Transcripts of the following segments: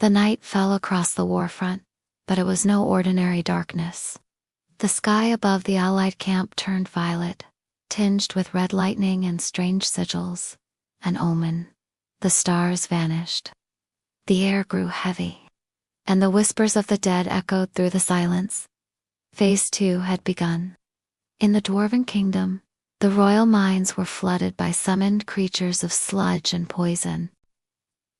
The night fell across the warfront, but it was no ordinary darkness. The sky above the Allied camp turned violet, tinged with red lightning and strange sigils. An omen. The stars vanished. The air grew heavy, and the whispers of the dead echoed through the silence. Phase 2 had begun. In the Dwarven Kingdom, the royal mines were flooded by summoned creatures of sludge and poison.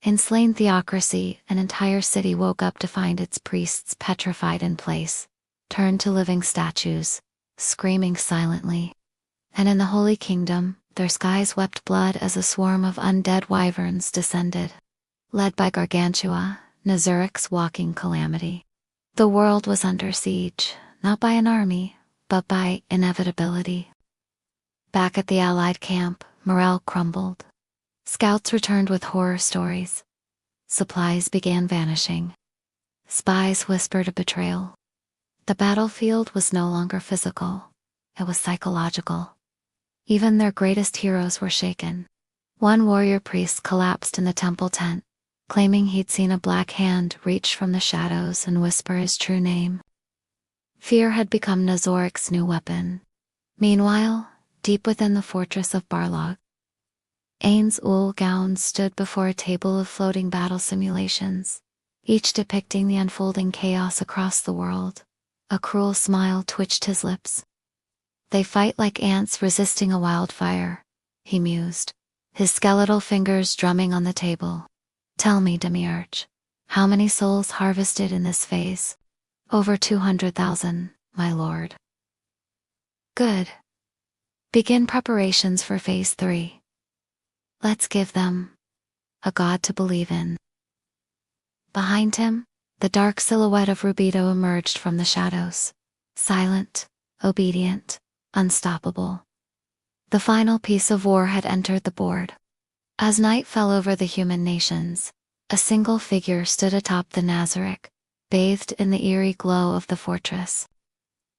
In slain theocracy, an entire city woke up to find its priests petrified in place, turned to living statues, screaming silently. And in the Holy Kingdom, their skies wept blood as a swarm of undead wyverns descended. Led by Gargantua, Nazuric's walking calamity. The world was under siege, not by an army, but by inevitability. Back at the Allied camp, morale crumbled. Scouts returned with horror stories. Supplies began vanishing. Spies whispered a betrayal. The battlefield was no longer physical, it was psychological. Even their greatest heroes were shaken. One warrior priest collapsed in the temple tent, claiming he'd seen a black hand reach from the shadows and whisper his true name. Fear had become Nazoric's new weapon. Meanwhile, deep within the fortress of Barlog, Ainz Ulgaun stood before a table of floating battle simulations, each depicting the unfolding chaos across the world. A cruel smile twitched his lips. They fight like ants resisting a wildfire, he mused, his skeletal fingers drumming on the table. Tell me, Demiurge, how many souls harvested in this phase? Over 200,000, my lord. Good. Begin preparations for phase 3. Let's give them a god to believe in. Behind him, the dark silhouette of Rubido emerged from the shadows. Silent, obedient, unstoppable. The final piece of war had entered the board. As night fell over the human nations, a single figure stood atop the Nazaric, bathed in the eerie glow of the fortress.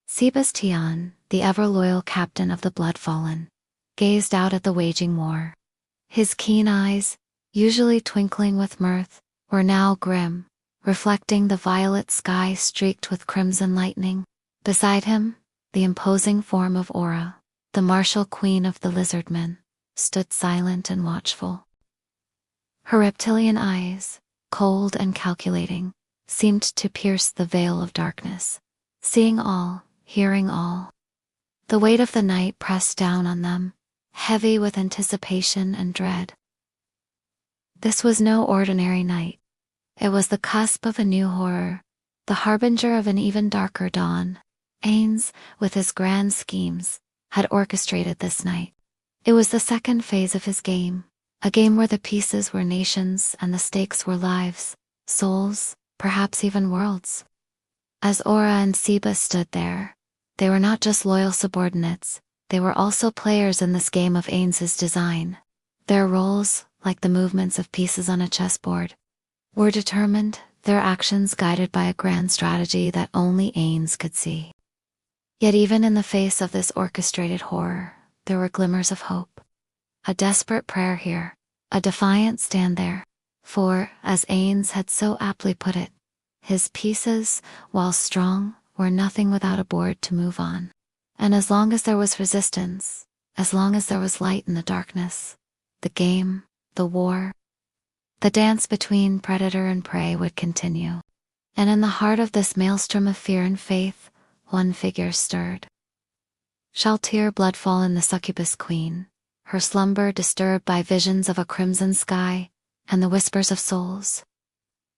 Sebastian, the ever-loyal captain of the Bloodfallen, gazed out at the waging war. His keen eyes, usually twinkling with mirth, were now grim, reflecting the violet sky streaked with crimson lightning. Beside him, the imposing form of Aura, the martial queen of the Lizardmen, stood silent and watchful. Her reptilian eyes, cold and calculating, seemed to pierce the veil of darkness, seeing all, hearing all. The weight of the night pressed down on them, heavy with anticipation and dread. This was no ordinary night. It was the cusp of a new horror, the harbinger of an even darker dawn. Ainz, with his grand schemes, had orchestrated this night. It was the second phase of his game, a game where the pieces were nations and the stakes were lives, souls, perhaps even worlds. As Aura and Seba stood there, they were not just loyal subordinates, they were also players in this game of Ainz's design. Their roles, like the movements of pieces on a chessboard, were determined, their actions guided by a grand strategy that only Ainz could see. Yet even in the face of this orchestrated horror, there were glimmers of hope. A desperate prayer here, a defiant stand there. For, as Ainz had so aptly put it, his pieces, while strong, were nothing without a board to move on. And as long as there was resistance, as long as there was light in the darkness, the game, the war, the dance between predator and prey would continue. And in the heart of this maelstrom of fear and faith, one figure stirred. Shaltir Bloodfallen, the succubus queen, her slumber disturbed by visions of a crimson sky and the whispers of souls.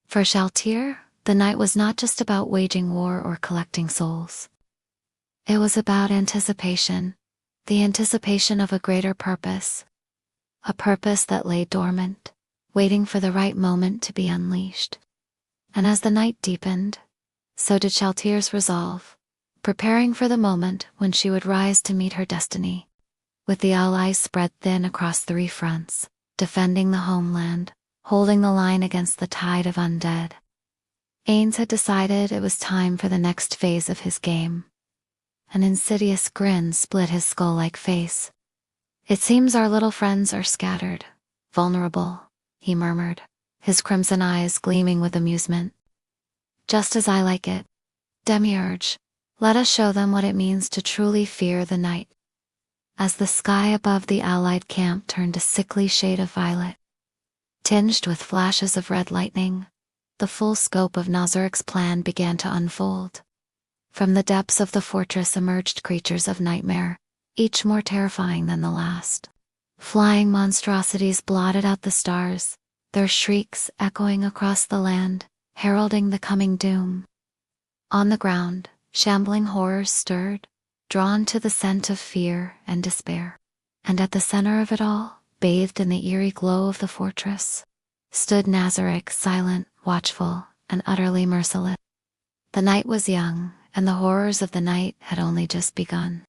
For Shaltir, the night was not just about waging war or collecting souls. It was about anticipation, the anticipation of a greater purpose. A purpose that lay dormant, waiting for the right moment to be unleashed. And as the night deepened, so did Shaltir's resolve, preparing for the moment when she would rise to meet her destiny. With the allies spread thin across 3 fronts, defending the homeland, holding the line against the tide of undead, Ainz had decided it was time for the next phase of his game. An insidious grin split his skull-like face. "It seems our little friends are scattered, vulnerable," he murmured, his crimson eyes gleaming with amusement. Just as I like it. Demiurge, let us show them what it means to truly fear the night. As the sky above the Allied camp turned a sickly shade of violet, tinged with flashes of red lightning, the full scope of Nazarik's plan began to unfold. From the depths of the fortress emerged creatures of nightmare, each more terrifying than the last. Flying monstrosities blotted out the stars, their shrieks echoing across the land, heralding the coming doom. On the ground, shambling horrors stirred, drawn to the scent of fear and despair. And at the center of it all, bathed in the eerie glow of the fortress, stood Nazarik, silent, watchful, and utterly merciless. The night was young, and the horrors of the night had only just begun.